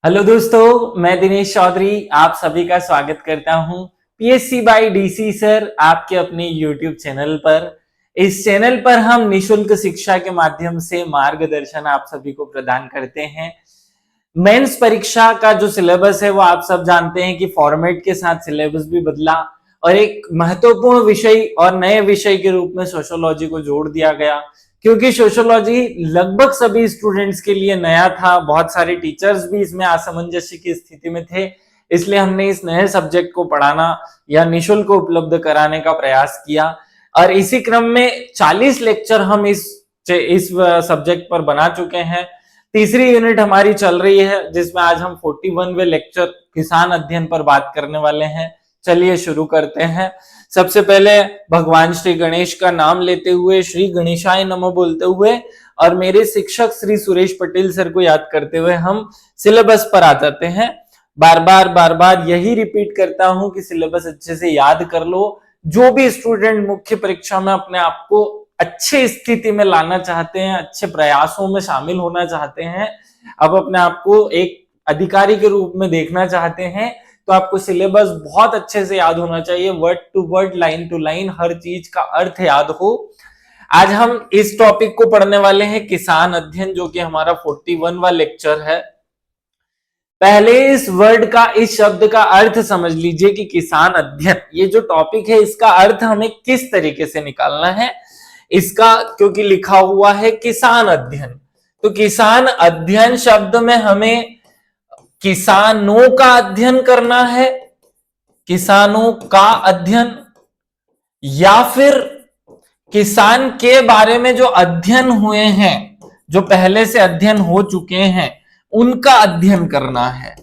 Hello दोस्तों, मैं दिनेश चौधरी आप सभी का स्वागत करता हूं पीएससी बाय डीसी सर आपके अपने यूट्यूब चैनल पर। इस चैनल पर हम निशुल्क शिक्षा के माध्यम से मार्गदर्शन आप सभी को प्रदान करते हैं। मेंस परीक्षा का जो सिलेबस है वो आप सब जानते हैं कि फॉर्मेट के साथ सिलेबस भी बदला और एक महत्वपूर्ण विषय और नए विषय के रूप में सोशियोलॉजी को जोड़ दिया गया, क्योंकि सोशियोलॉजी लगभग सभी स्टूडेंट्स के लिए नया था। बहुत सारे टीचर्स भी इसमें असमंजस्य की स्थिति में थे, इसलिए हमने इस नए सब्जेक्ट को पढ़ाना या निशुल्क उपलब्ध कराने का प्रयास किया। और इसी क्रम में 40 लेक्चर हम इस सब्जेक्ट पर बना चुके हैं। तीसरी यूनिट हमारी चल रही है जिसमें आज हम 41वें लेक्चर किसान अध्ययन पर बात करने वाले हैं। चलिए शुरू करते हैं। सबसे पहले भगवान श्री गणेश का नाम लेते हुए, श्री गणेशाय नमः बोलते हुए और मेरे शिक्षक श्री सुरेश पटेल सर को याद करते हुए हम सिलेबस पर आ जाते हैं। बार बार यही रिपीट करता हूं कि सिलेबस अच्छे से याद कर लो। जो भी स्टूडेंट मुख्य परीक्षा में अपने आप को अच्छे स्थिति में लाना चाहते हैं, अच्छे प्रयासों में शामिल होना चाहते हैं, अब अपने आप को एक अधिकारी के रूप में देखना चाहते हैं, तो आपको सिलेबस बहुत अच्छे से याद होना चाहिए। Word to word, line to line, हर चीज का अर्थ याद हो। आज हम इस टॉपिक को पढ़ने वाले हैं किसान अध्ययन, जो कि हमारा 41वां लेक्चर है। पहले इस वर्ड का, इस शब्द का अर्थ समझ लीजिए कि किसान अध्ययन, ये जो टॉपिक है इसका अर्थ हमें किस तरीके से निकालना है इसका, क्योंकि लिखा हुआ है किसान अध्ययन, तो किसान अध्ययन शब्द में हमें किसानों का अध्ययन करना है, किसानों का अध्ययन, या फिर किसान के बारे में जो अध्ययन हुए हैं, जो पहले से अध्ययन हो चुके हैं, उनका अध्ययन करना है।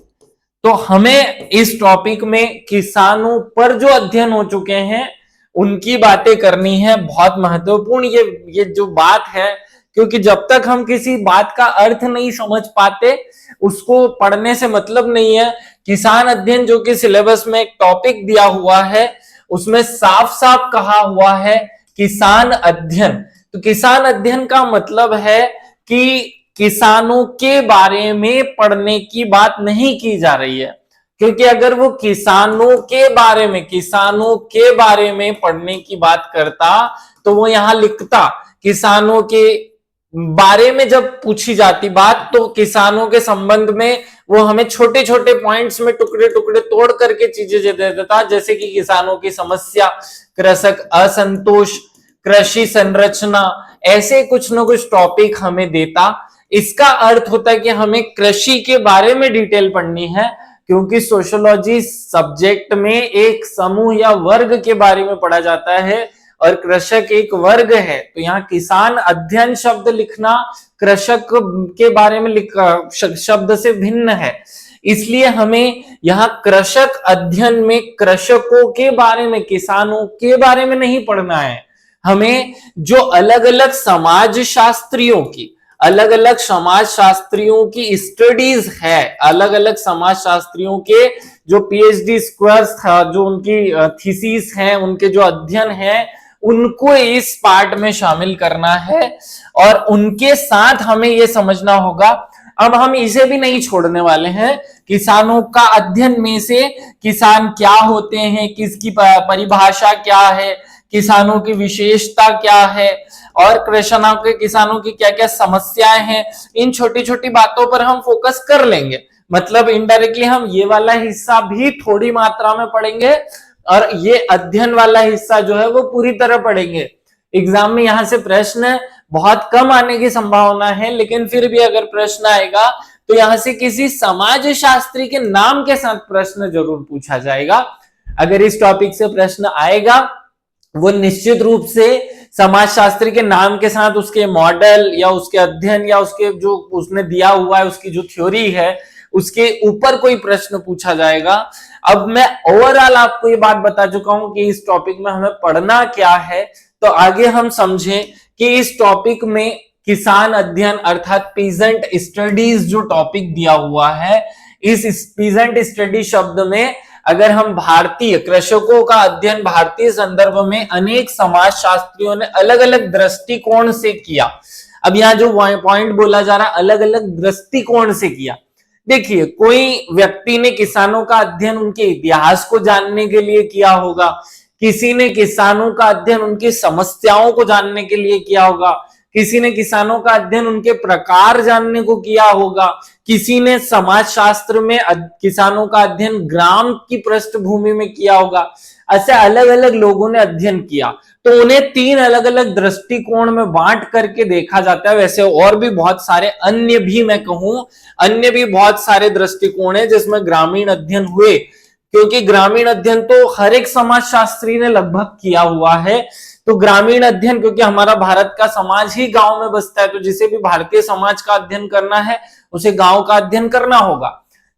तो हमें इस टॉपिक में किसानों पर जो अध्ययन हो चुके हैं उनकी बातें करनी है। बहुत महत्वपूर्ण ये जो बात है, क्योंकि जब तक हम किसी बात का अर्थ नहीं समझ पाते उसको पढ़ने से मतलब नहीं है। किसान अध्ययन जो कि सिलेबस में एक टॉपिक दिया हुआ है उसमें साफ साफ कहा हुआ है किसान अध्ययन। तो किसान अध्ययन का मतलब है कि किसानों के बारे में पढ़ने की बात नहीं की जा रही है, क्योंकि अगर वो किसानों के बारे में पढ़ने की बात करता तो वो यहां लिखता किसानों के बारे में। जब पूछी जाती बात तो किसानों के संबंध में वो हमें छोटे छोटे पॉइंट्स में टुकड़े टुकड़े तोड़ करके चीजें दे देता, जैसे कि किसानों की समस्या, कृषक असंतोष, कृषि संरचना, ऐसे कुछ न कुछ टॉपिक हमें देता। इसका अर्थ होता है कि हमें कृषि के बारे में डिटेल पढ़नी है, क्योंकि सोशियोलॉजी सब्जेक्ट में एक समूह या वर्ग के बारे में पढ़ा जाता है और कृषक एक वर्ग है। तो यहाँ किसान अध्ययन शब्द लिखना कृषक के बारे में शब्द से भिन्न है, इसलिए हमें यहाँ कृषक अध्ययन में कृषकों के बारे में, किसानों के बारे में नहीं पढ़ना है। हमें जो अलग अलग समाज शास्त्रियों की स्टडीज है, अलग अलग समाज शास्त्रियों के जो पीएचडी स्क्वायर्स था, जो उनकी थीसिस है, उनके जो अध्ययन है, उनको इस पार्ट में शामिल करना है और उनके साथ हमें यह समझना होगा। अब हम इसे भी नहीं छोड़ने वाले हैं। किसानों का अध्ययन में से किसान क्या होते हैं, किसकी परिभाषा क्या है, किसानों की विशेषता क्या है और किसानों की क्या क्या समस्याएं हैं, इन छोटी छोटी बातों पर हम फोकस कर लेंगे। मतलब इनडायरेक्टली हम ये वाला हिस्सा भी थोड़ी मात्रा में पढ़ेंगे और ये अध्ययन वाला हिस्सा जो है वो पूरी तरह पढ़ेंगे। एग्जाम में यहां से प्रश्न बहुत कम आने की संभावना है, लेकिन फिर भी अगर प्रश्न आएगा तो यहां से किसी समाज शास्त्री के नाम के साथ प्रश्न जरूर पूछा जाएगा। अगर इस टॉपिक से प्रश्न आएगा वो निश्चित रूप से समाजशास्त्री के नाम के साथ उसके मॉडल या उसके अध्ययन या उसके जो उसने दिया हुआ है, उसकी जो थ्योरी है, उसके ऊपर कोई प्रश्न पूछा जाएगा। अब मैं ओवरऑल आपको ये बात बता चुका हूं कि इस टॉपिक में हमें पढ़ना क्या है, तो आगे हम समझें कि इस टॉपिक में किसान अध्ययन अर्थात पीजेंट स्टडीज जो टॉपिक दिया हुआ है, इस पीजेंट स्टडी शब्द में अगर हम भारतीय कृषकों का अध्ययन भारतीय संदर्भ में अनेक समाज शास्त्रियों ने अलग अलग दृष्टिकोण से किया। अब यहाँ जो पॉइंट बोला जा रहा है अलग अलग दृष्टिकोण से किया, देखिए, कोई व्यक्ति ने किसानों का अध्ययन उनके इतिहास को जानने के लिए किया होगा, किसी ने किसानों का अध्ययन उनकी समस्याओं को जानने के लिए किया होगा, किसी ने किसानों का अध्ययन उनके प्रकार जानने को किया होगा, किसी ने समाजशास्त्र में किसानों का अध्ययन ग्राम की पृष्ठभूमि में किया होगा। ऐसे अलग अलग लोगों ने अध्ययन किया, तो उन्हें 3 अलग अलग दृष्टिकोण में बांट करके देखा जाता है। वैसे और भी बहुत सारे अन्य भी, मैं कहूं अन्य भी बहुत सारे दृष्टिकोण है जिसमें ग्रामीण अध्ययन हुए, क्योंकि ग्रामीण अध्ययन तो हर एक समाजशास्त्री ने लगभग किया हुआ है। तो ग्रामीण अध्ययन, क्योंकि हमारा भारत का समाज ही गांव में बसता है, तो जिसे भी भारतीय समाज का अध्ययन करना है उसे गांव का अध्ययन करना होगा।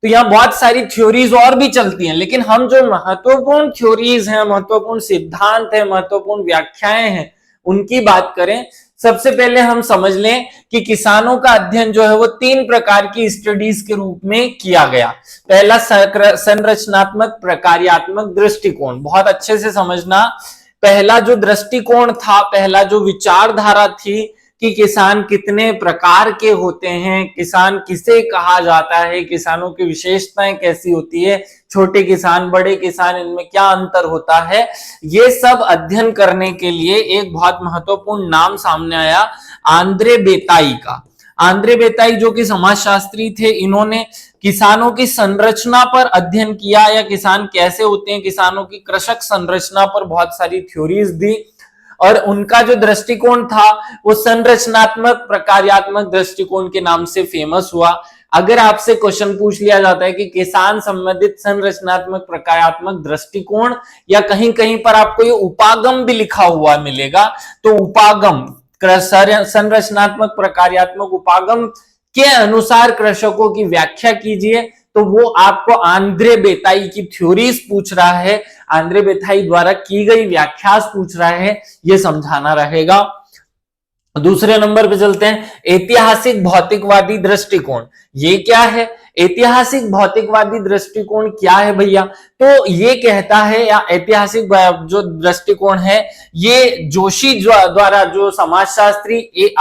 तो यहाँ बहुत सारी थ्योरीज और भी चलती हैं, लेकिन हम जो महत्वपूर्ण थ्योरीज हैं, महत्वपूर्ण सिद्धांत है, महत्वपूर्ण व्याख्याएं हैं, उनकी बात करें। सबसे पहले हम समझ लें कि किसानों का अध्ययन जो है वो 3 प्रकार की स्टडीज के रूप में किया गया। पहला संरचनात्मक प्रकार्यात्मक दृष्टिकोण, बहुत अच्छे से समझना। पहला जो दृष्टिकोण था, पहला जो विचारधारा थी कि किसान कितने प्रकार के होते हैं, किसान किसे कहा जाता है, किसानों की विशेषताएं कैसी होती है, छोटे किसान, बड़े किसान, इनमें क्या अंतर होता है, ये सब अध्ययन करने के लिए एक बहुत महत्वपूर्ण नाम सामने आया, आंद्रे बेताई का। आंद्रे बेताई जो कि समाजशास्त्री थे, इन्होंने किसानों की संरचना पर अध्ययन किया, या किसान कैसे होते हैं, किसानों की कृषक संरचना पर बहुत सारी थ्योरीज दी, और उनका जो दृष्टिकोण था वो संरचनात्मक प्रकार्यात्मक दृष्टिकोण के नाम से फेमस हुआ। अगर आपसे क्वेश्चन पूछ लिया जाता है कि किसान संबंधित संरचनात्मक प्रकार्यात्मक दृष्टिकोण, या कहीं कहीं पर आपको ये उपागम भी लिखा हुआ मिलेगा, तो उपागम संरचनात्मक प्रकार्यात्मक उपागम के अनुसार कृषकों की व्याख्या कीजिए, तो वो आपको आंद्रे बेताई की थ्योरीज पूछ रहा है, आंद्रे बेताई द्वारा की गई व्याख्या पूछ रहा है, ये समझाना रहेगा। दूसरे नंबर पे चलते हैं, ऐतिहासिक भौतिकवादी दृष्टिकोण। ये क्या है? ऐतिहासिक भौतिकवादी दृष्टिकोण क्या है भैया? तो ये कहता है, या ऐतिहासिक जो दृष्टिकोण है, ये जोशी द्वारा, जो समाजशास्त्री ए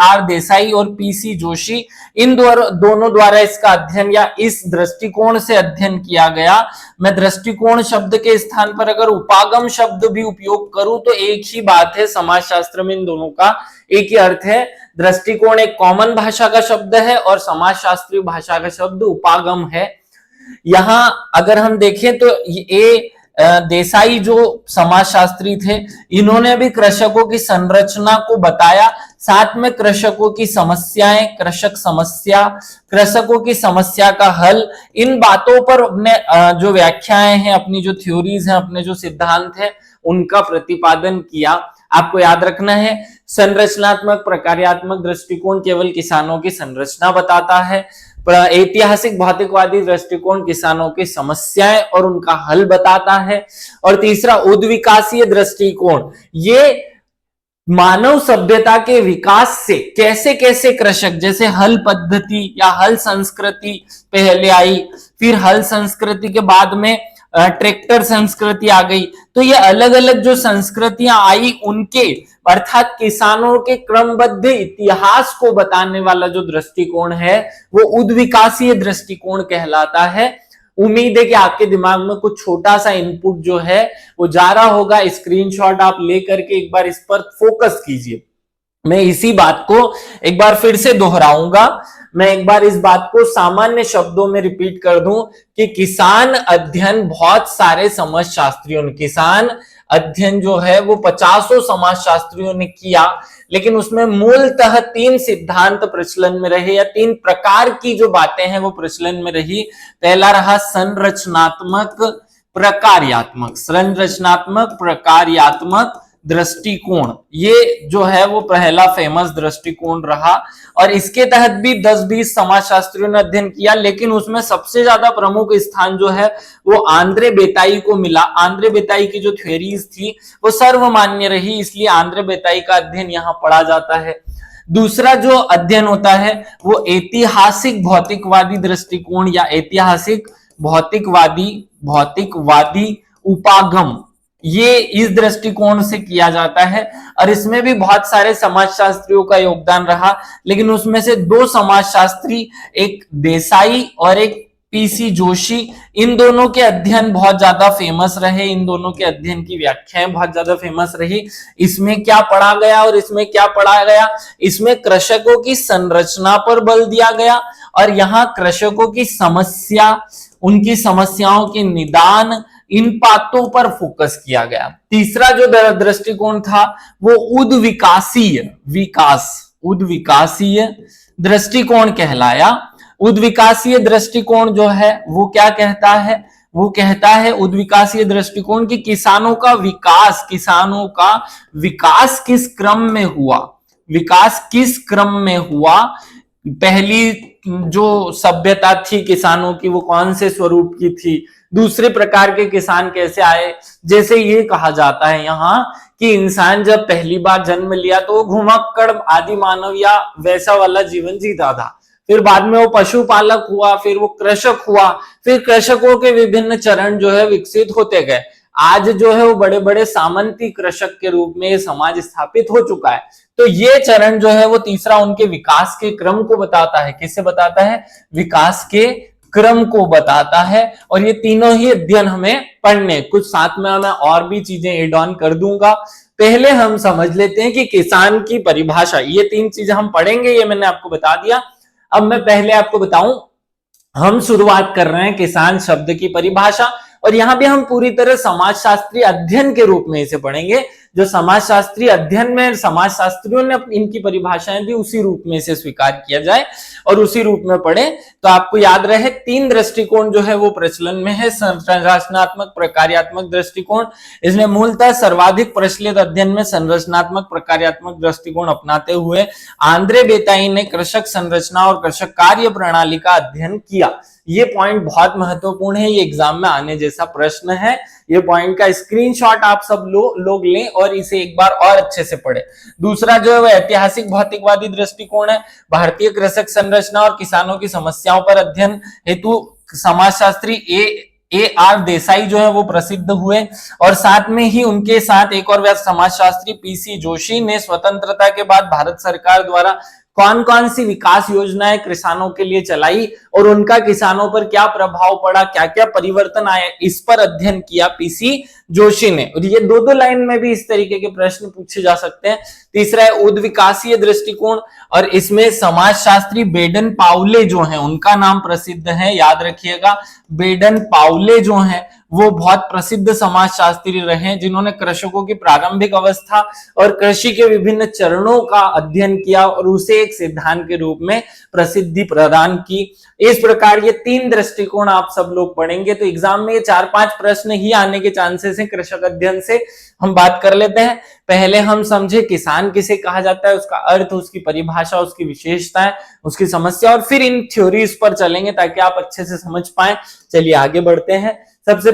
आर देसाई और पीसी जोशी, इन दोनों द्वारा इसका अध्ययन, या इस दृष्टिकोण से अध्ययन किया गया। मैं दृष्टिकोण शब्द के स्थान पर अगर उपागम शब्द भी उपयोग करूं तो एक ही बात है, समाजशास्त्र में इन दोनों का एक ही अर्थ है। दृष्टिकोण एक कॉमन भाषा का शब्द है और समाजशास्त्रीय भाषा का शब्द उपागम है। यहां अगर हम देखें तो ये देसाई जो समाजशास्त्री थे, इन्होंने भी कृषकों की संरचना को बताया, साथ में कृषकों की समस्याएं, कृषक समस्या, कृषकों की समस्या का हल, इन बातों पर अपने जो व्याख्याएं हैं, अपनी जो थ्योरीज हैं, अपने जो सिद्धांत हैं, उनका प्रतिपादन किया। आपको याद रखना है, संरचनात्मक प्रकार्यात्मक दृष्टिकोण केवल किसानों की संरचना बताता है, ऐतिहासिक भौतिकवादी दृष्टिकोण किसानों की समस्याएं और उनका हल बताता है, और तीसरा उद्विकासीय दृष्टिकोण, ये मानव सभ्यता के विकास से कैसे कैसे कृषक, जैसे हल पद्धति या हल संस्कृति पहले आई, फिर हल संस्कृति के बाद में ट्रैक्टर संस्कृति आ गई, तो ये अलग अलग जो संस्कृतियां आई उनके, अर्थात किसानों के क्रमबद्ध इतिहास को बताने वाला जो दृष्टिकोण है वो उद्विकासीय दृष्टिकोण कहलाता है। उम्मीद है कि आपके दिमाग में कुछ छोटा सा इनपुट जो है वो जा रहा होगा। स्क्रीनशॉट आप लेकर के एक बार इस पर फोकस कीजिए। मैं इसी बात को एक बार फिर से दोहराऊंगा, मैं एक बार इस बात को सामान्य शब्दों में रिपीट कर दूं कि किसान अध्ययन बहुत सारे समाजशास्त्रियों ने, किसान अध्ययन जो है वो 50 समाजशास्त्रियों ने किया, लेकिन उसमें मूलतः 3 सिद्धांत प्रचलन में रहे, या 3 प्रकार की जो बातें हैं वो प्रचलन में रही। पहला रहा संरचनात्मक प्रकार्यात्मक, संरचनात्मक प्रकार्यात्मक दृष्टिकोण, ये जो है वो पहला फेमस दृष्टिकोण रहा, और इसके तहत भी 10-20 समाजशास्त्रियों ने अध्ययन किया, लेकिन उसमें सबसे ज्यादा प्रमुख स्थान जो है वो आंद्रे बेताई को मिला। आंद्रे बेताई की जो थ्योरीज थी वो सर्वमान्य रही, इसलिए आंद्रे बेताई का अध्ययन यहाँ पढ़ा जाता है। दूसरा जो अध्ययन होता है वो ऐतिहासिक भौतिकवादी दृष्टिकोण, या ऐतिहासिक भौतिकवादी उपागम ये इस दृष्टिकोण से किया जाता है और इसमें भी बहुत सारे समाजशास्त्रियों का योगदान रहा, लेकिन उसमें से दो समाजशास्त्री, एक देसाई और एक पीसी जोशी, इन दोनों के अध्ययन बहुत ज्यादा फेमस रहे, इन दोनों के अध्ययन की व्याख्याएं बहुत ज्यादा फेमस रही। इसमें क्या पढ़ा गया और इसमें क्या पढ़ा गया, इसमें कृषकों की संरचना पर बल दिया गया और यहाँ कृषकों की समस्या, उनकी समस्याओं के निदान, इन बातों पर फोकस किया गया। तीसरा जो दृष्टिकोण था वो उद्विकासीय दृष्टिकोण कहलाया। उद्विकासीय दृष्टिकोण जो है वो क्या कहता है, वो कहता है उद्विकासीय दृष्टिकोण कि किसानों का विकास किस क्रम में हुआ, विकास किस क्रम में हुआ, पहली जो सभ्यता थी किसानों की वो कौन से स्वरूप की थी, दूसरे प्रकार के किसान कैसे आए। जैसे ये कहा जाता है यहाँ कि इंसान जब पहली बार जन्म लिया तो वो घुमक्कड़ आदि मानव या वैसा वाला जीवन जीता था, फिर बाद में वो पशुपालक हुआ, फिर वो कृषक हुआ, फिर कृषकों के विभिन्न चरण जो है विकसित होते गए। आज जो है वो बड़े बड़े सामंती कृषक के रूप में समाज स्थापित हो चुका है। तो ये चरण जो है वो तीसरा उनके विकास के क्रम को बताता है। किससे बताता है? विकास के क्रम को बताता है। और ये तीनों ही अध्ययन हमें पढ़ने, कुछ साथ में मैं और भी चीजें एड ऑन कर दूंगा। पहले हम समझ लेते हैं कि किसान की परिभाषा, ये तीन चीजें हम पढ़ेंगे, ये मैंने आपको बता दिया। अब मैं पहले आपको बताऊं, हम शुरुआत कर रहे हैं किसान शब्द की परिभाषा, और यहां भी हम पूरी तरह समाजशास्त्री अध्ययन के रूप में इसे पढ़ेंगे। जो समाजशास्त्री अध्ययन में समाजशास्त्रियों ने इनकी परिभाषाएं दी, उसी रूप में इसे स्वीकार किया जाए और उसी रूप में पढ़े। तो आपको याद रहे, तीन दृष्टिकोण जो है वो प्रचलन में है। संरचनात्मक प्रकार्यात्मक दृष्टिकोण, इसमें मूलतः सर्वाधिक प्रचलित अध्ययन में संरचनात्मक प्रकार्यात्मक दृष्टिकोण अपनाते हुए आंद्रे बेताई ने कृषक संरचना और कृषक कार्य प्रणाली का अध्ययन किया। ये पॉइंट बहुत महत्वपूर्ण है, ये एग्जाम में आने जैसा प्रश्न है। ये पॉइंट का स्क्रीनशॉट आप सब लोग लें और इसे एक बार और अच्छे से पढ़ें। दूसरा जो है वह ऐतिहासिक भौतिकवादी दृष्टिकोण है। भारतीय कृषक संरचना और किसानों की समस्याओं पर अध्ययन हेतु समाजशास्त्री ए आर देसाई जो है वो प्रसिद्ध हुए, और साथ में ही उनके साथ एक और समाजशास्त्री पीसी जोशी ने स्वतंत्रता के बाद भारत सरकार द्वारा कौन कौन सी विकास योजनाएं किसानों के लिए चलाई और उनका किसानों पर क्या प्रभाव पड़ा, क्या क्या परिवर्तन आए, इस पर अध्ययन किया पीसी जोशी ने। और ये दो लाइन में भी इस तरीके के प्रश्न पूछे जा सकते हैं। तीसरा है उद्विकासीय दृष्टिकोण, और इसमें समाजशास्त्री बेडन पाउले जो हैं उनका नाम प्रसिद्ध है, याद रखिएगा। बेडन पाउले जो हैं वो बहुत प्रसिद्ध समाजशास्त्री रहे, जिन्होंने कृषकों की प्रारंभिक अवस्था और कृषि के विभिन्न चरणों का अध्ययन किया और उसे एक सिद्धांत के रूप में प्रसिद्धि प्रदान की। इस प्रकार ये तीन दृष्टिकोण आप सब लोग पढ़ेंगे, तो एग्जाम में ये 4-5 प्रश्न ही आने के चांसेस हैं कृषक अध्ययन से। हम बात कर लेते हैं। पहले हम समझे किसान किसे कहा जाता है, उसका अर्थ, उसकी परिभाषा, उसकी विशेषताएं, उसकी समस्या, और फिर इन थ्योरीज पर चलेंगे ताकि आप अच्छे से समझ पाए। चलिए आगे बढ़ते हैं। सबसे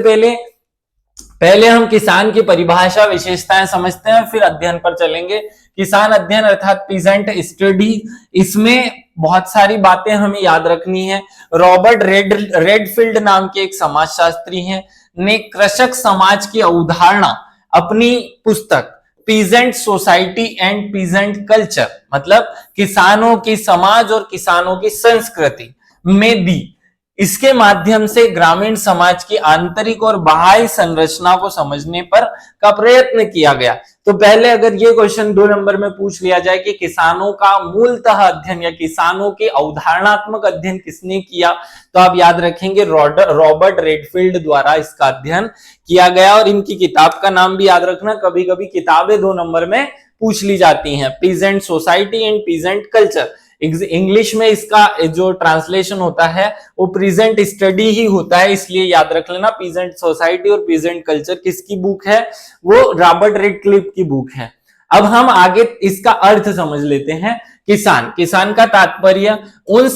पहले हम किसान की परिभाषा, विशेषताएं समझते हैं, फिर अध्ययन पर चलेंगे। किसान अध्ययन अर्थात पीजेंट स्टडी, इसमें बहुत सारी बातें हमें याद रखनी है। रॉबर्ट रेडफील्ड नाम के एक समाजशास्त्री हैं, ने कृषक समाज की अवधारणा अपनी पुस्तक peasant society and peasant culture, मतलब किसानों की समाज और किसानों की संस्कृति में दी। इसके माध्यम से ग्रामीण समाज की आंतरिक और बाह्य संरचना को समझने पर का प्रयत्न किया गया। तो पहले अगर ये क्वेश्चन 2 नंबर में पूछ लिया जाए कि किसानों का मूलतः अध्ययन या किसानों के अवधारणात्मक अध्ययन किसने किया, तो आप याद रखेंगे रॉबर्ट रेडफील्ड द्वारा इसका अध्ययन किया गया। और इनकी किताब का नाम भी याद रखना, कभी कभी किताबें 2 नंबर में पूछ ली जाती हैं। Peasant society and peasant culture, English में इसका जो ट्रांसलेशन होता है वो प्रेजेंट स्टडी ही होता है, इसलिए याद रख लेना। पीजेंट सोसाइटी और पीजेंट कल्चर किसकी बुक है? वो रॉबर्ट रेडक्लिफ की बुक है। अब हम आगे इसका अर्थ समझ लेते हैं। किसान का तात्पर्य उन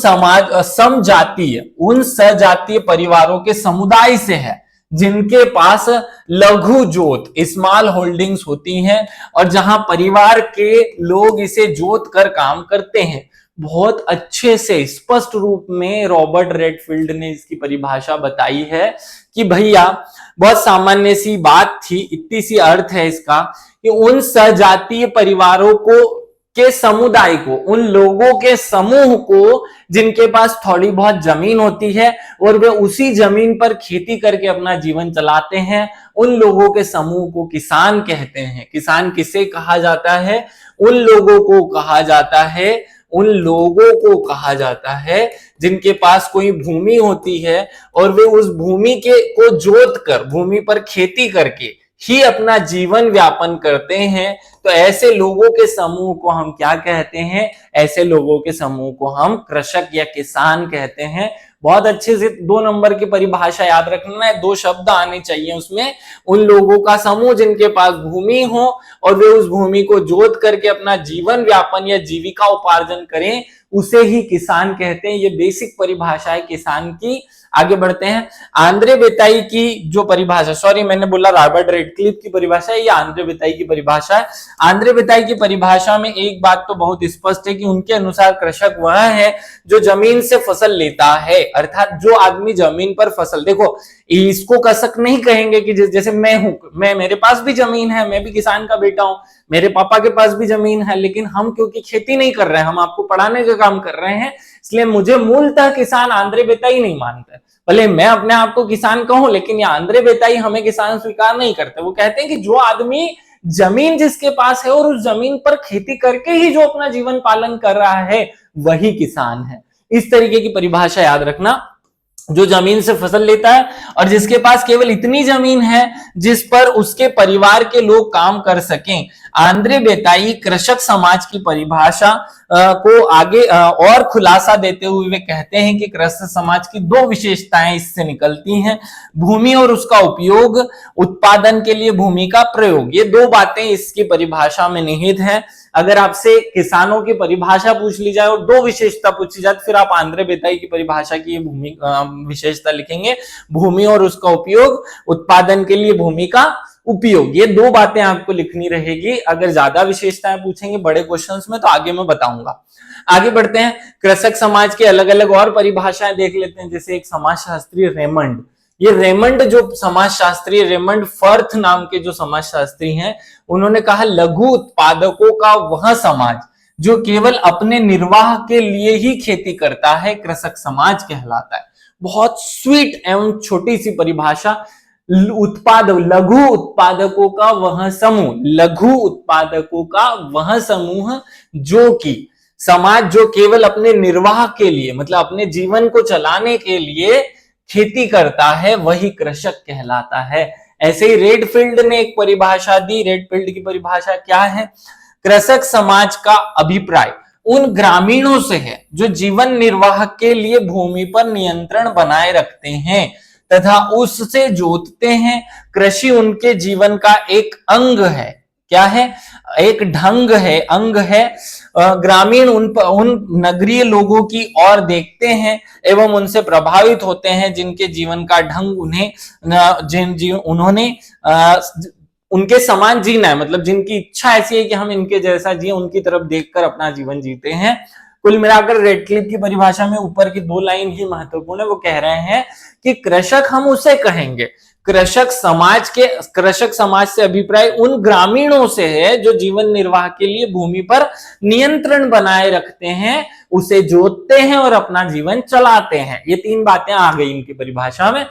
सजातीय परिवारों के समुदाय से है जिनके पास लघु जोत स्मॉल होल्डिंग्स होती हैं और जहां परिवार के लोग इसे जोत कर काम करते हैं। बहुत अच्छे से स्पष्ट रूप में रॉबर्ट रेडफील्ड ने इसकी परिभाषा बताई है कि भैया बहुत सामान्य सी बात थी, इतनी सी अर्थ है इसका कि उन सजातीय परिवारों को के समुदाय को, उन लोगों के समूह को जिनके पास थोड़ी बहुत जमीन होती है और वे उसी जमीन पर खेती करके अपना जीवन चलाते हैं, उन लोगों के समूह को किसान कहते हैं। किसान किसे कहा जाता है? उन लोगों को कहा जाता है, उन लोगों को कहा जाता है जिनके पास कोई भूमि होती है और वे उस भूमि को जोत कर, भूमि पर खेती करके ही अपना जीवन व्यापन करते हैं। तो ऐसे लोगों के समूह को हम क्या कहते हैं? ऐसे लोगों के समूह को हम कृषक या किसान कहते हैं। बहुत अच्छे से 2 नंबर की परिभाषा याद रखना है, 2 शब्द आने चाहिए उसमें। उन लोगों का समूह जिनके पास भूमि हो और वे उस भूमि को जोत करके अपना जीवन व्यापन या जीविका उपार्जन करें, उसे ही किसान कहते हैं। ये बेसिक परिभाषा है किसान की। आगे बढ़ते हैं। आंद्रे बेताई की जो परिभाषा, सॉरी मैंने बोला रॉबर्ट रेडक्लिफ की परिभाषा है, ये आंद्रे बेताई की परिभाषा है। आंद्रे बेताई की परिभाषा में एक बात तो बहुत स्पष्ट है कि उनके अनुसार कृषक वह है जो जमीन से फसल लेता है, अर्थात जो आदमी जमीन पर फसल, देखो इसको कृषक नहीं कहेंगे कि जैसे मैं हूं, मेरे पास भी जमीन है, मैं भी किसान का बेटा हूं, मेरे पापा के पास भी जमीन है, लेकिन हम क्योंकि खेती नहीं कर रहे हैं, हम आपको पढ़ाने का काम कर रहे हैं, इसलिए मुझे मूलतः किसान आंद्रे बेताई नहीं मानते। भले मैं अपने आप को किसान कहूं, लेकिन ये आंद्रे बेताई हमें किसान स्वीकार नहीं करते। वो कहते हैं कि जो आदमी जमीन जिसके पास है और उस जमीन पर खेती करके ही जो अपना जीवन पालन कर रहा है, वही किसान है। इस तरीके की परिभाषा याद रखना। जो जमीन से फसल लेता है और जिसके पास केवल इतनी जमीन है जिस पर उसके परिवार के लोग काम कर सकें। आंद्रे बेताई कृषक समाज की परिभाषा को आगे और खुलासा देते हुए वे कहते हैं कि कृषक समाज की 2 विशेषताएं इससे निकलती हैं, भूमि और उसका उपयोग, उत्पादन के लिए भूमि का प्रयोग। ये 2 बातें इसकी परिभाषा में निहित हैं। अगर आपसे किसानों की परिभाषा पूछ ली जाए और 2 विशेषता पूछी जाए, फिर आप आंद्रे बेताई की परिभाषा की भूमि विशेषता लिखेंगे, भूमि और उसका उपयोग, उत्पादन के लिए भूमि का उपयोग। ये 2 बातें आपको लिखनी रहेगी। अगर ज्यादा विशेषताएं पूछेंगे बड़े क्वेश्चंस में तो आगे मैं बताऊंगा। आगे बढ़ते हैं। कृषक समाज के अलग अलग और परिभाषाएं देख लेते हैं। जैसे एक समाजशास्त्री रेमंड, ये रेमंड जो समाजशास्त्री, रेमंड फर्थ नाम के जो समाजशास्त्री हैं, उन्होंने कहा लघु उत्पादकों का वह समाज जो केवल अपने निर्वाह के लिए ही खेती करता है, कृषक समाज कहलाता है। बहुत स्वीट एवं छोटी सी परिभाषा। लघु उत्पादकों का वह समूह, लघु उत्पादकों का वह समूह जो कि समाज जो केवल अपने निर्वाह के लिए, मतलब अपने जीवन को चलाने के लिए खेती करता है, वही कृषक कहलाता है। ऐसे ही रेडफील्ड ने एक परिभाषा दी। रेडफील्ड की परिभाषा क्या है? कृषक समाज का अभिप्राय उन ग्रामीणों से है जो जीवन निर्वाह के लिए भूमि पर नियंत्रण बनाए रखते हैं तथा उससे जोतते हैं। कृषि उनके जीवन का एक अंग है। क्या है? एक ढंग है, अंग है। ग्रामीण उन नगरीय लोगों की ओर देखते हैं एवं उनसे प्रभावित होते हैं जिनके जीवन का ढंग उन्होंने उनके समान जीना है, मतलब जिनकी इच्छा ऐसी है कि हम इनके जैसा जिए, उनकी तरफ देखकर अपना जीवन जीते हैं। कुल मिलाकर रेडक्लिफ की परिभाषा में ऊपर की 2 लाइन ही महत्वपूर्ण है। वो कह रहे हैं कि कृषक हम उसे कहेंगे, कृषक समाज से अभिप्राय उन ग्रामीणों से है जो जीवन निर्वाह के लिए भूमि पर नियंत्रण बनाए रखते हैं, उसे जोतते हैं और अपना जीवन चलाते हैं। ये 3 बातें आ गई इनकी परिभाषा में।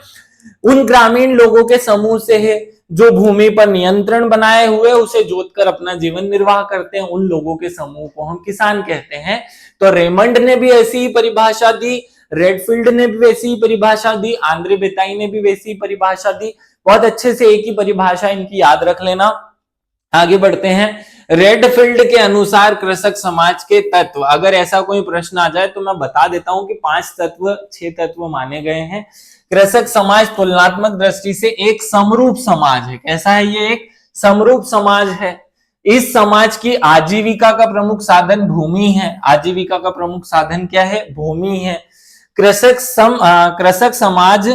उन ग्रामीण लोगों के समूह से है जो भूमि पर नियंत्रण बनाए हुए उसे जोतकर अपना जीवन निर्वाह करते हैं, उन लोगों के समूह को हम किसान कहते हैं। तो रेमंड ने भी ऐसी ही परिभाषा दी, रेडफील्ड ने भी वैसी ही परिभाषा दी, आंद्रे बेताई ने भी वैसी ही परिभाषा दी। बहुत अच्छे से एक ही परिभाषा इनकी याद रख लेना। आगे बढ़ते हैं। रेडफील्ड के अनुसार कृषक समाज के तत्व, अगर ऐसा कोई प्रश्न आ जाए तो मैं बता देता हूं कि 5 तत्व 6 तत्व माने गए हैं। कृषक समाज तुलनात्मक दृष्टि से एक समरूप समाज है। कैसा है? ये एक समरूप समाज है। इस समाज की आजीविका का प्रमुख साधन भूमि है। आजीविका का प्रमुख साधन क्या है? भूमि है। कृषक समाज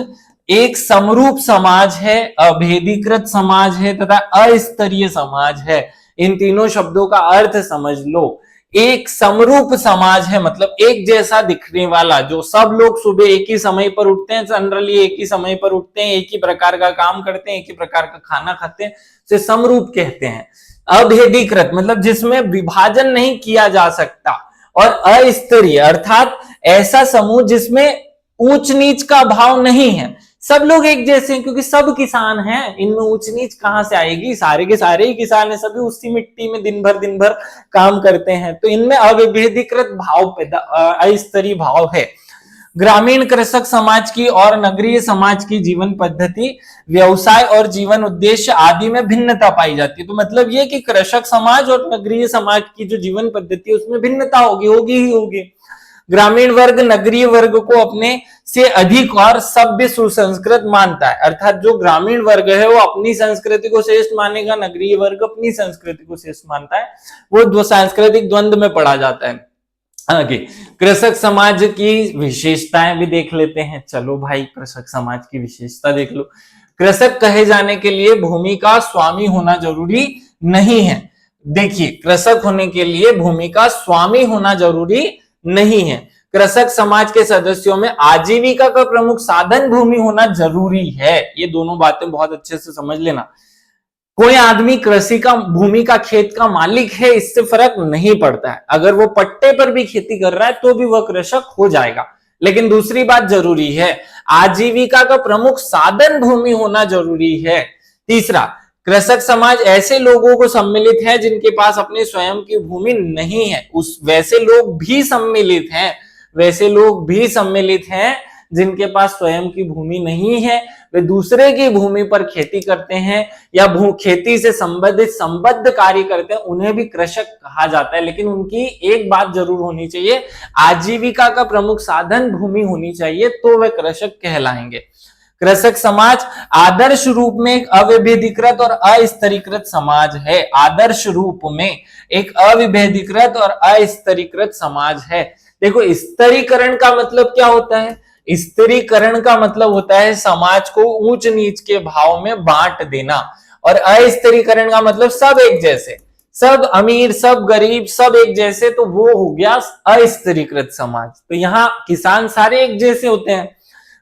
एक समरूप समाज है, अभेदीकृत समाज है तथा अस्तरीय समाज है। इन तीनों शब्दों का अर्थ समझ लो। एक समरूप समाज है, मतलब एक जैसा दिखने वाला, जो सब लोग सुबह एक ही समय पर उठते हैं, जनरली एक ही समय पर उठते हैं, एक ही प्रकार का काम करते हैं, एक ही प्रकार का खाना खाते हैं, उसे समरूप कहते हैं। अभेदीकृत मतलब जिसमें विभाजन नहीं किया जा सकता, और अस्तरीय अर्थात ऐसा समूह जिसमें ऊंच नीच का भाव नहीं है, सब लोग एक जैसे हैं क्योंकि सब किसान हैं, इनमें ऊंच नीच कहां से आएगी, सारे के सारे ही किसान हैं, सभी उसी मिट्टी में दिन भर काम करते हैं, तो इनमें अविभेदीकृत भाव पैदा, अस्तरीय भाव है। ग्रामीण कृषक समाज की और नगरीय समाज की जीवन पद्धति, व्यवसाय और जीवन उद्देश्य आदि में भिन्नता पाई जाती है। तो मतलब ये कि कृषक समाज और नगरीय समाज की जो जीवन पद्धति है उसमें भिन्नता होगी। ग्रामीण वर्ग नगरीय वर्ग को अपने से अधिक और सभ्य सुसंस्कृत मानता है, अर्थात जो ग्रामीण वर्ग है वो अपनी संस्कृति को श्रेष्ठ मानेगा, नगरीय वर्ग अपनी संस्कृति को श्रेष्ठ मानता है, वो दो सांस्कृतिक द्वंद्व में पड़ा जाता है। आगे कृषक समाज की विशेषताएं भी देख लेते हैं। चलो भाई कृषक समाज की विशेषता देख लो। कृषक कहे जाने के लिए भूमि का स्वामी होना जरूरी नहीं है। देखिए, कृषक होने के लिए भूमि का स्वामी होना जरूरी नहीं है। कृषक समाज के सदस्यों में आजीविका का प्रमुख साधन भूमि होना जरूरी है। ये दोनों बातें बहुत अच्छे से समझ लेना। कोई आदमी कृषि का भूमि का खेत का मालिक है इससे फर्क नहीं पड़ता है, अगर वो पट्टे पर भी खेती कर रहा है तो भी वह कृषक हो जाएगा। लेकिन दूसरी बात जरूरी है, आजीविका का प्रमुख साधन भूमि होना जरूरी है। तीसरा, कृषक समाज ऐसे लोगों को सम्मिलित है जिनके पास अपनी स्वयं की भूमि नहीं है। वैसे लोग भी सम्मिलित हैं जिनके पास स्वयं की भूमि नहीं है, वे दूसरे की भूमि पर खेती करते हैं या खेती से संबद्ध कार्य करते हैं, उन्हें भी कृषक कहा जाता है। लेकिन उनकी एक बात जरूर होनी चाहिए, आजीविका का प्रमुख साधन भूमि होनी चाहिए, तो वे कृषक कहलाएंगे। कृषक समाज आदर्श रूप में एक अविभेदीकृत और अस्तरीकृत समाज है। आदर्श रूप में एक अविभेदीकृत और अस्तरीकृत समाज है। देखो, स्तरीकरण का मतलब क्या होता है? स्तरीकरण का मतलब होता है समाज को ऊंच नीच के भाव में बांट देना, और अस्तरीकरण का मतलब सब एक जैसे, सब अमीर सब गरीब सब एक जैसे, तो वो हो गया अस्तरीकृत समाज। तो यहाँ किसान सारे एक जैसे होते हैं।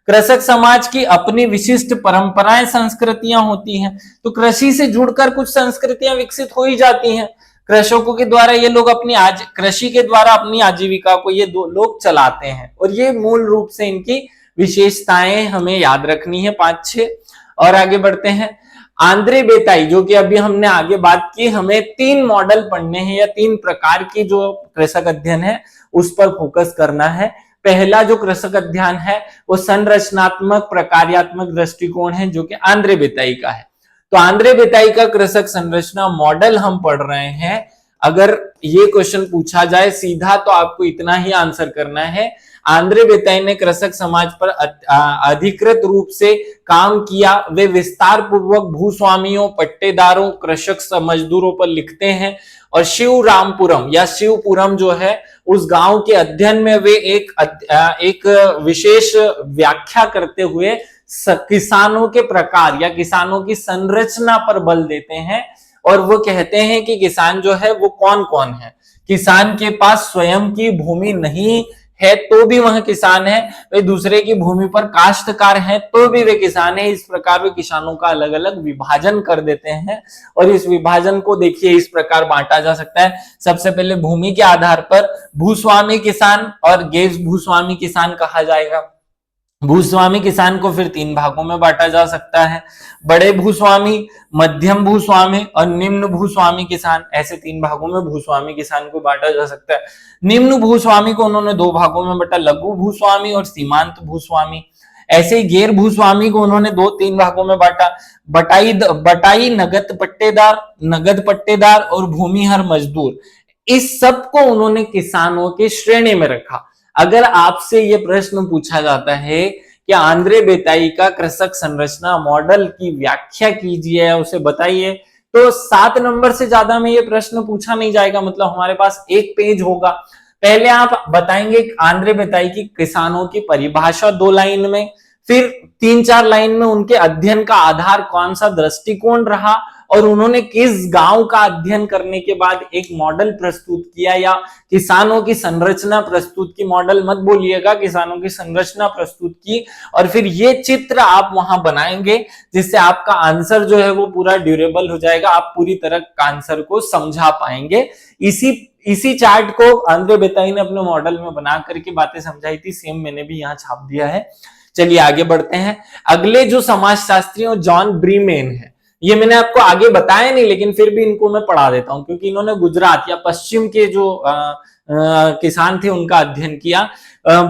कृषक समाज की अपनी विशिष्ट परंपराएं संस्कृतियां होती हैं, तो कृषि से जुड़कर कुछ संस्कृतियां विकसित हो ही जाती हैं। कृषकों के द्वारा ये लोग कृषि के द्वारा अपनी आजीविका को ये दो लोग चलाते हैं, और ये मूल रूप से इनकी विशेषताएं हमें याद रखनी है 5-6। और आगे बढ़ते हैं। आंद्रे बेताई, जो कि अभी हमने आगे बात की, हमें 3 मॉडल पढ़ने हैं या 3 प्रकार की जो कृषक अध्ययन है उस पर फोकस करना है। पहला जो कृषक अध्ययन है वो संरचनात्मक प्रकार्यात्मक दृष्टिकोण है, जो कि आंद्रे बेताई का है। तो आंद्रे बेताई का कृषक संरचना मॉडल हम पढ़ रहे हैं। अगर ये क्वेश्चन पूछा जाए सीधा तो आपको इतना ही आंसर करना है। आंद्रे बेताई ने कृषक समाज पर अधिकृत रूप से काम किया। वे विस्तार पूर्वक भूस्वामियों, पट्टेदारों, कृषक मजदूरों पर लिखते हैं, और शिवरामपुरम या शिवपुरम जो है उस गांव के अध्ययन में वे एक विशेष व्याख्या करते हुए किसानों के प्रकार या किसानों की संरचना पर बल देते हैं, और वो कहते हैं कि किसान जो है वो कौन कौन है। किसान के पास स्वयं की भूमि नहीं है तो भी वह किसान है, वे दूसरे की भूमि पर काश्तकार हैं तो भी वे किसान है। इस प्रकार वे किसानों का अलग अलग विभाजन कर देते हैं, और इस विभाजन को देखिए इस प्रकार बांटा जा सकता है। सबसे पहले भूमि के आधार पर भूस्वामी किसान और गैर भूस्वामी किसान कहा जाएगा। भूस्वामी किसान को फिर 3 भागों में बांटा जा सकता है, बड़े भूस्वामी, मध्यम भूस्वामी और निम्न भूस्वामी किसान। ऐसे 3 भागों में भूस्वामी किसान को बांटा जा सकता है। निम्न भूस्वामी को उन्होंने 2 भागों में बांटा, लघु भूस्वामी और सीमांत भूस्वामी। ऐसे ही गैर भूस्वामी को उन्होंने 2-3 भागों में बांटा, बटाई नगद पट्टेदार और भूमिहर मजदूर। इस सब को उन्होंने किसानों की श्रेणी में रखा। अगर आपसे यह प्रश्न पूछा जाता है कि आंद्रे बेताई का कृषक संरचना मॉडल की व्याख्या कीजिए या उसे बताइए, तो 7 नंबर से ज्यादा में यह प्रश्न पूछा नहीं जाएगा। मतलब हमारे पास 1 पेज होगा। पहले आप बताएंगे आंद्रे बेताई की किसानों की परिभाषा 2 लाइन में, फिर 3-4 लाइन में उनके अध्ययन का आधार कौन सा दृष्टिकोण रहा, और उन्होंने किस गांव का अध्ययन करने के बाद एक मॉडल प्रस्तुत किया, या किसानों की संरचना प्रस्तुत की, मॉडल मत बोलिएगा, किसानों की संरचना प्रस्तुत की, और फिर ये चित्र आप वहां बनाएंगे जिससे आपका आंसर जो है वो पूरा ड्यूरेबल हो जाएगा, आप पूरी तरह का आंसर को समझा पाएंगे। इसी चार्ट को आंद्रे बेताई ने अपने मॉडल में बना करके बातें समझाई थी, सेम मैंने भी यहाँ छाप दिया है। चलिए आगे बढ़ते हैं। अगले जो समाजशास्त्री जॉन ब्रीमेन है, ये मैंने आपको आगे बताया नहीं लेकिन फिर भी इनको मैं पढ़ा देता हूं क्योंकि इन्होंने गुजरात या पश्चिम के जो किसान थे उनका अध्ययन किया।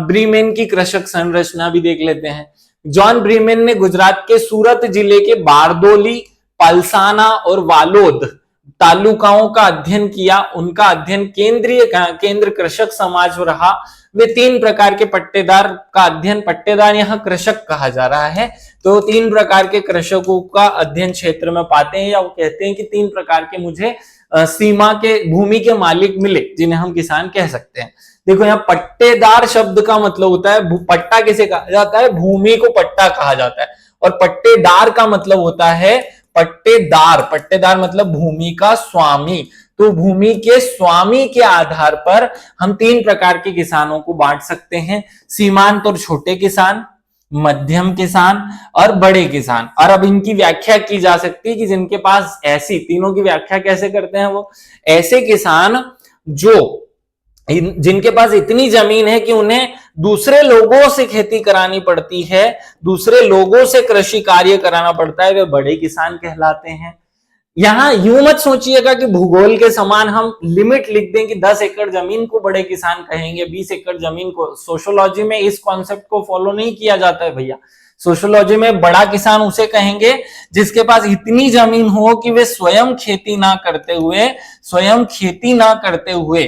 ब्रीमेन की कृषक संरचना भी देख लेते हैं। जॉन ब्रीमेन ने गुजरात के सूरत जिले के बारदोली, पलसाना और वालोद तालुकाओं का अध्ययन किया। उनका अध्ययन केंद्र कृषक समाज रहा। वे 3 प्रकार के पट्टेदार का अध्ययन, पट्टेदार यहाँ कृषक कहा जा रहा है, तो 3 प्रकार के कृषकों का अध्ययन क्षेत्र में पाते हैं, या वो कहते हैं कि 3 प्रकार के मुझे सीमा के भूमि के मालिक मिले जिन्हें हम किसान कह सकते हैं। देखो यहाँ पट्टेदार शब्द का मतलब होता है, पट्टा किसे कहा जाता है, भूमि को पट्टा कहा जाता है, और पट्टेदार का मतलब होता है पट्टेदार मतलब भूमि का स्वामी। तो भूमि के स्वामी के आधार पर हम 3 प्रकार के किसानों को बांट सकते हैं, सीमांत और छोटे किसान, मध्यम किसान और बड़े किसान। और अब इनकी व्याख्या की जा सकती है कि जिनके पास ऐसी, तीनों की व्याख्या कैसे करते हैं वो, ऐसे किसान जिनके पास इतनी जमीन है कि उन्हें दूसरे लोगों से खेती करानी पड़ती है, दूसरे लोगों से कृषि कार्य कराना पड़ता है, वे बड़े किसान कहलाते हैं। यहां यूं मत सोचिएगा कि भूगोल के समान हम लिमिट लिख दें कि 10 एकड़ जमीन को बड़े किसान कहेंगे, 20 एकड़ जमीन को। सोशियोलॉजी में इस कॉन्सेप्ट को फॉलो नहीं किया जाता है भैया। सोशियोलॉजी में बड़ा किसान उसे कहेंगे जिसके पास इतनी जमीन हो कि वे स्वयं खेती ना करते हुए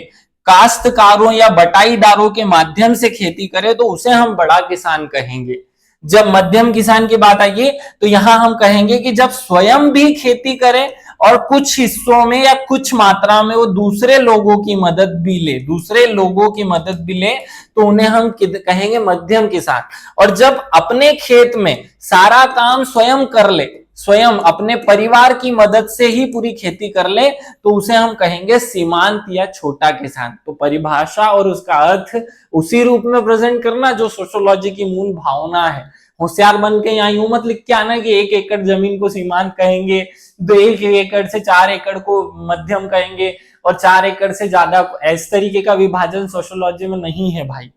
काश्तकारों या बटाईदारों के माध्यम से खेती करे, तो उसे हम बड़ा किसान कहेंगे। जब मध्यम किसान की बात आई तो यहां हम कहेंगे कि जब स्वयं भी खेती करे और कुछ हिस्सों में या कुछ मात्रा में वो दूसरे लोगों की मदद भी ले, तो उन्हें हम कहेंगे मध्यम किसान। और जब अपने खेत में सारा काम स्वयं कर ले, स्वयं अपने परिवार की मदद से ही पूरी खेती कर ले, तो उसे हम कहेंगे सीमांत या छोटा किसान। तो परिभाषा और उसका अर्थ उसी रूप में प्रेजेंट करना जो सोशियोलॉजी की मूल भावना है। होशियार बन के यहाँ यूं मत लिख के आना कि 1 एकड़ जमीन को सीमांत कहेंगे, 1 एकड़ से 4 एकड़ को मध्यम कहेंगे और 4 एकड़ से ज्यादा, इस तरीके का विभाजन सोशियोलॉजी में नहीं है भाई।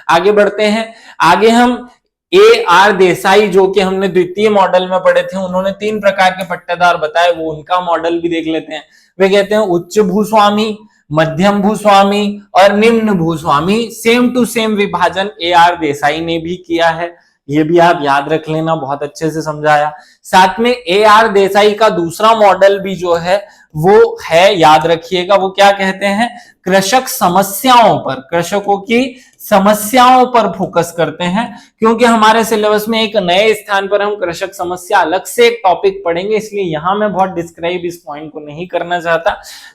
आगे बढ़ते हैं। आगे हम AR देसाई, जो कि हमने द्वितीय मॉडल में पढ़े थे, उन्होंने 3 प्रकार के पट्टेदार बताए, वो उनका मॉडल भी देख लेते हैं। वे कहते हैं उच्च भूस्वामी, मध्यम भूस्वामी और निम्न भूस्वामी। सेम टू सेम विभाजन AR देसाई ने भी किया है, ये भी आप याद रख लेना, बहुत अच्छे से समझाया। साथ में AR देसाई का दूसरा मॉडल भी जो है वो है, याद रखिएगा, वो क्या कहते हैं, कृषक समस्याओं पर, कृषकों की समस्याओं पर फोकस करते हैं। क्योंकि हमारे सिलेबस में एक नए स्थान पर हम कृषक समस्या अलग से एक टॉपिक पढ़ेंगे, इसलिए यहां मैं बहुत डिस्क्राइब इस पॉइंट को नहीं करना चाहता।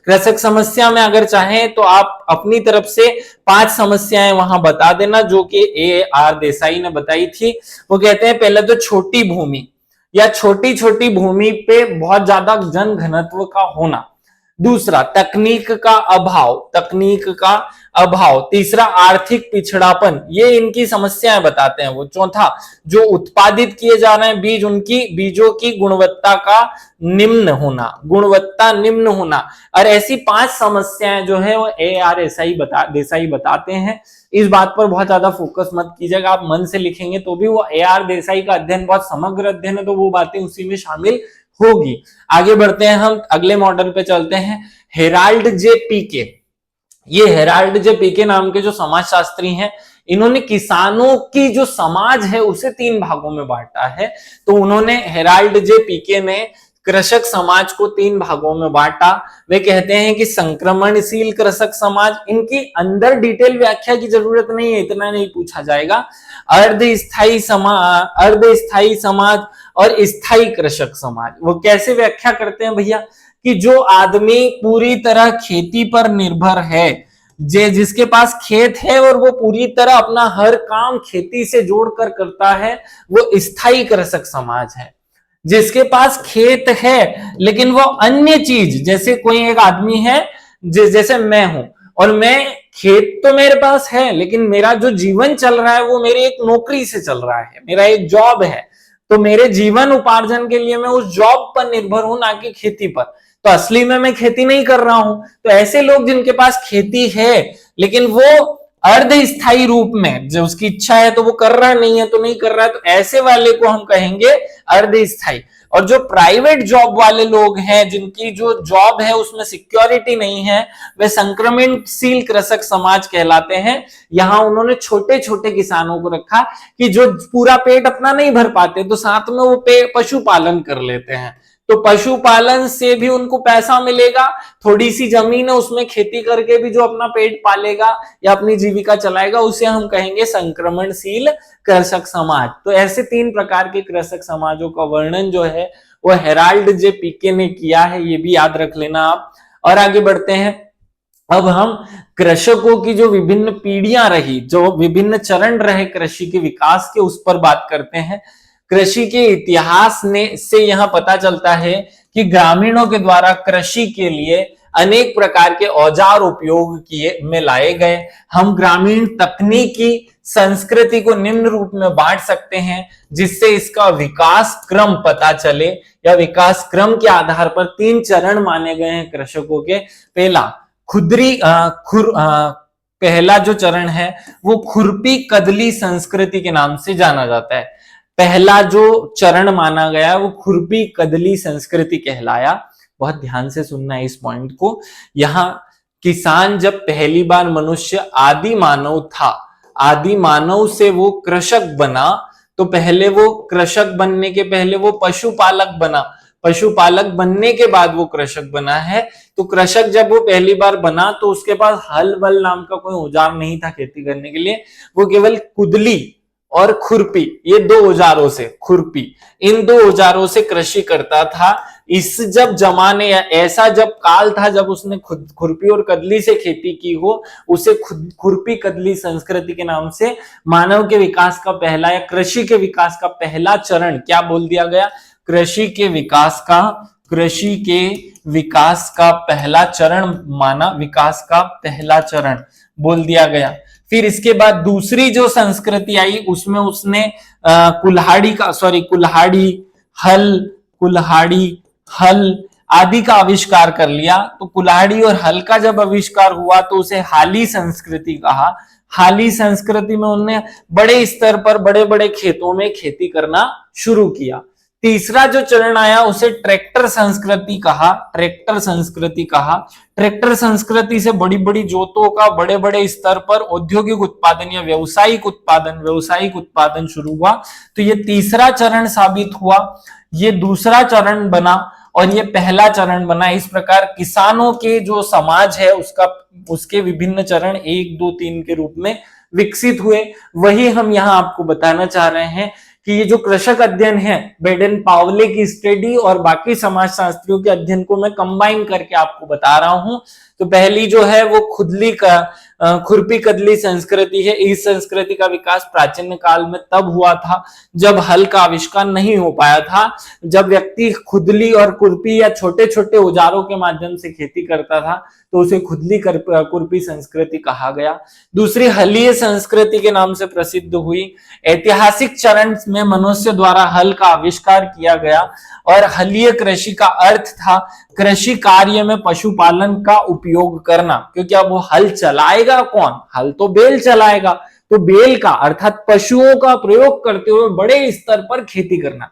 कृषक समस्या में अगर चाहें तो आप अपनी तरफ से 5 समस्याएं वहां बता देना जो कि AR देसाई ने बताई थी। वो कहते हैं पहले तो छोटी भूमि या छोटी भूमि पे बहुत ज्यादा जन घनत्व का होना, दूसरा तकनीक का अभाव, तीसरा आर्थिक पिछड़ापन, ये इनकी समस्याएं बताते हैं वो। चौथा, जो उत्पादित किए जा रहे हैं बीज, उनकी बीजों की गुणवत्ता निम्न होना। और ऐसी 5 समस्याएं जो है वो AR देसाई बताते हैं। इस बात पर बहुत ज्यादा फोकस मत कीजिएगा, आप मन से लिखेंगे तो भी वो AR देसाई का अध्ययन बहुत समग्र अध्ययन है, तो वो बातें उसी में शामिल होगी। आगे बढ़ते हैं, हम अगले मॉडल पे चलते हैं। हेराल्ड जे पीके, ये हेराल्ड जे पीके नाम के जो समाजशास्त्री हैं, इन्होंने किसानों की जो समाज है उसे 3 भागों में बांटा है। तो उन्होंने, हेराल्ड जे पीके ने कृषक समाज को 3 भागों में बांटा। वे कहते हैं कि संक्रमणशील कृषक समाज, इनकी अंदर डिटेल व्याख्या की जरूरत नहीं है, इतना नहीं पूछा जाएगा। अर्धस्थायी समाज और स्थायी कृषक समाज। वो कैसे व्याख्या करते हैं भैया, कि जो आदमी पूरी तरह खेती पर निर्भर है, जिसके पास खेत है और वो पूरी तरह अपना हर काम खेती से जोड़कर करता है, वो स्थायी कृषक समाज है। जिसके पास खेत है लेकिन वो अन्य चीज, जैसे कोई एक आदमी है जैसे मैं हूं, और मैं खेत तो मेरे पास है लेकिन मेरा जो जीवन चल रहा है वो मेरी एक नौकरी से चल रहा है, मेरा एक जॉब है, तो मेरे जीवन उपार्जन के लिए मैं उस जॉब पर निर्भर हूं, ना कि खेती पर। तो असली में मैं खेती नहीं कर रहा हूं। तो ऐसे लोग जिनके पास खेती है लेकिन वो अर्ध स्थायी रूप में, जो उसकी इच्छा है तो वो कर रहा नहीं है तो नहीं कर रहा है, तो ऐसे वाले को हम कहेंगे अर्ध स्थायी। और जो प्राइवेट जॉब वाले लोग हैं, जिनकी जो जॉब है उसमें सिक्योरिटी नहीं है, वे संक्रमणशील कृषक समाज कहलाते हैं। यहां उन्होंने छोटे छोटे किसानों को रखा कि जो पूरा पेट अपना नहीं भर पाते तो साथ में वो पशुपालन कर लेते हैं, तो पशुपालन से भी उनको पैसा मिलेगा, थोड़ी सी जमीन है उसमें खेती करके भी जो अपना पेट पालेगा या अपनी जीविका चलाएगा, उसे हम कहेंगे संक्रमणशील कृषक समाज। तो ऐसे 3 प्रकार के कृषक समाजों का वर्णन जो है वो हेराल्ड जे पीके ने किया है, ये भी याद रख लेना आप। और आगे बढ़ते हैं। अब हम कृषकों की जो विभिन्न पीढ़ियां रही, जो विभिन्न चरण रहे कृषि के विकास के, उस पर बात करते हैं। कृषि के इतिहास ने से यहां पता चलता है कि ग्रामीणों के द्वारा कृषि के लिए अनेक प्रकार के औजार उपयोग किए में लाए गए। हम ग्रामीण तकनीकी संस्कृति को निम्न रूप में बांट सकते हैं, जिससे इसका विकास क्रम पता चले, या विकास क्रम के आधार पर 3 चरण माने गए हैं कृषकों के। पहला जो चरण है वो खुरपी कदली संस्कृति के नाम से जाना जाता है। पहला जो चरण माना गया वो खुरपी कदली संस्कृति कहलाया। बहुत ध्यान से सुनना है इस पॉइंट को। यहाँ किसान जब पहली बार मनुष्य आदि मानव था, आदि मानव से वो कृषक बना, तो पहले वो कृषक बनने के पहले वो पशुपालक बना, पशुपालक बनने के बाद वो कृषक बना है। तो कृषक जब वो पहली बार बना तो उसके पास हल वल नाम का कोई औजार नहीं था खेती करने के लिए, वो केवल कुदली और खुरपी, ये 2 औजारों से, खुरपी, इन 2 औजारों से कृषि करता था। इस जब जमाने या ऐसा जब काल था जब उसने खुद खुरपी और कदली से खेती की हो, उसे खुरपी कदली संस्कृति के नाम से मानव के विकास का पहला या कृषि के विकास का पहला चरण क्या बोल दिया गया? कृषि के विकास का पहला चरण माना, विकास का पहला चरण बोल दिया गया। फिर इसके बाद दूसरी जो संस्कृति आई उसमें उसने कुल्हाड़ी हल आदि का आविष्कार कर लिया। तो कुल्हाड़ी और हल का जब आविष्कार हुआ तो उसे हाली संस्कृति कहा। हाली संस्कृति में उन्होंने बड़े स्तर पर बड़े बड़े खेतों में खेती करना शुरू किया। तीसरा जो चरण आया उसे ट्रैक्टर संस्कृति कहा। ट्रैक्टर संस्कृति से बड़ी बड़ी जोतों का बड़े बड़े स्तर पर औद्योगिक उत्पादन या व्यावसायिक उत्पादन शुरू हुआ। तो ये तीसरा चरण साबित हुआ, ये दूसरा चरण बना और ये पहला चरण बना। इस प्रकार किसानों के जो समाज है उसके विभिन्न चरण 1, 2, 3 के रूप में विकसित हुए। वही हम यहाँ आपको बताना चाह रहे हैं कि ये जो कृषक अध्ययन है, बेडेन पावले की स्टडी और बाकी समाजशास्त्रियों के अध्ययन को मैं कंबाइन करके आपको बता रहा हूं। तो पहली जो है वो खुरपी कदली संस्कृति है। इस संस्कृति का विकास प्राचीन काल में तब हुआ था जब हल का आविष्कार नहीं हो पाया था। जब व्यक्ति खुदली और खुरपी या छोटे छोटे औजारों के माध्यम से खेती करता था तो उसे खुदली खुरपी संस्कृति कहा गया। दूसरी हलीय संस्कृति के नाम से प्रसिद्ध हुई। ऐतिहासिक चरण में मनुष्य द्वारा हल का आविष्कार किया गया और हलीय कृषि का अर्थ था कृषि कार्य में पशुपालन का उपयोग करना, क्योंकि अब वो हल चलाएगा कौन? हल तो बैल चलाएगा, तो बैल का अर्थात पशुओं का प्रयोग करते हुए बड़े स्तर पर खेती करना।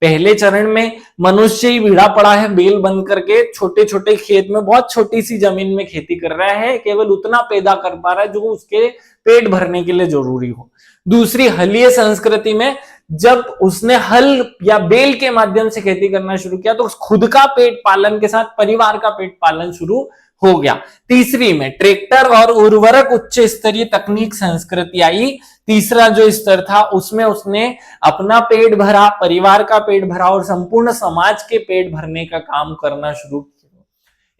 पहले चरण में मनुष्य ही भिड़ा पड़ा है बैल बन करके, छोटे छोटे खेत में बहुत छोटी सी जमीन में खेती कर रहा है, केवल उतना पैदा कर पा रहा है जो उसके पेट भरने के लिए जरूरी हो। दूसरी हलीय संस्कृति में जब उसने हल या बैल के माध्यम से खेती करना शुरू किया तो खुद का पेट पालन के साथ परिवार का पेट पालन शुरू हो गया। तीसरी में ट्रैक्टर और उर्वरक उच्च स्तरीय तकनीक संस्कृति आई। तीसरा जो स्तर था उसमें उसने अपना पेट भरा, परिवार का पेट भरा और संपूर्ण समाज के पेट भरने का काम करना शुरू किया।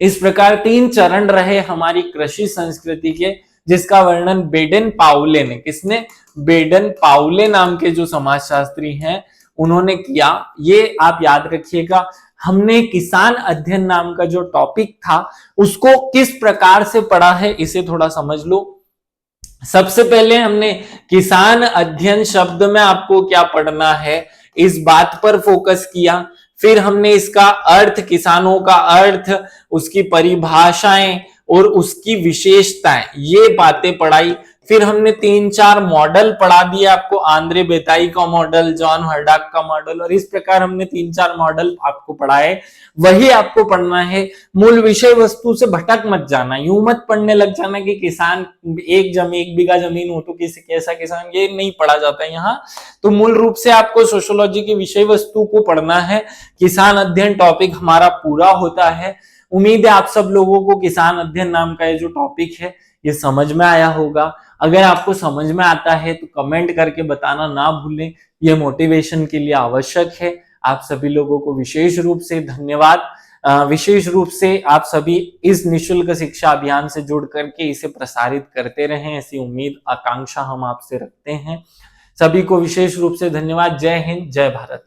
इस प्रकार 3 चरण रहे हमारी कृषि संस्कृति के, जिसका वर्णन बेडेन पाउले ने, किसने? बेडेन पाउले नाम के जो समाजशास्त्री हैं उन्होंने किया, ये आप याद रखिएगा। हमने किसान अध्ययन नाम का जो टॉपिक था उसको किस प्रकार से पढ़ा है इसे थोड़ा समझ लो। सबसे पहले हमने किसान अध्ययन शब्द में आपको क्या पढ़ना है इस बात पर फोकस किया। फिर हमने इसका अर्थ, किसानों का अर्थ, उसकी परिभाषाएं और उसकी विशेषताएं, ये बातें पढ़ाई। फिर हमने 3-4 मॉडल पढ़ा दिए आपको, आंद्रे बेताई का मॉडल, जॉन हर्डाक का मॉडल, और इस प्रकार हमने 3-4 मॉडल आपको पढ़ाए। वही आपको पढ़ना है, मूल विषय वस्तु से भटक मत जाना। यूं मत पढ़ने लग जाना कि किसान एक बीघा जमीन हो तो किसी कैसा किसान, ये नहीं पढ़ा जाता है यहाँ। तो मूल रूप से आपको सोशियोलॉजी की विषय वस्तु को पढ़ना है। किसान अध्ययन टॉपिक हमारा पूरा होता है। उम्मीद है आप सब लोगों को किसान अध्ययन नाम का ये जो टॉपिक है ये समझ में आया होगा। अगर आपको समझ में आता है तो कमेंट करके बताना ना भूलें, ये मोटिवेशन के लिए आवश्यक है। आप सभी लोगों को विशेष रूप से धन्यवाद। विशेष रूप से आप सभी इस निशुल्क शिक्षा अभियान से जुड़ करके इसे प्रसारित करते रहें, ऐसी उम्मीद आकांक्षा हम आपसे रखते हैं। सभी को विशेष रूप से धन्यवाद। जय हिंद, जय भारत।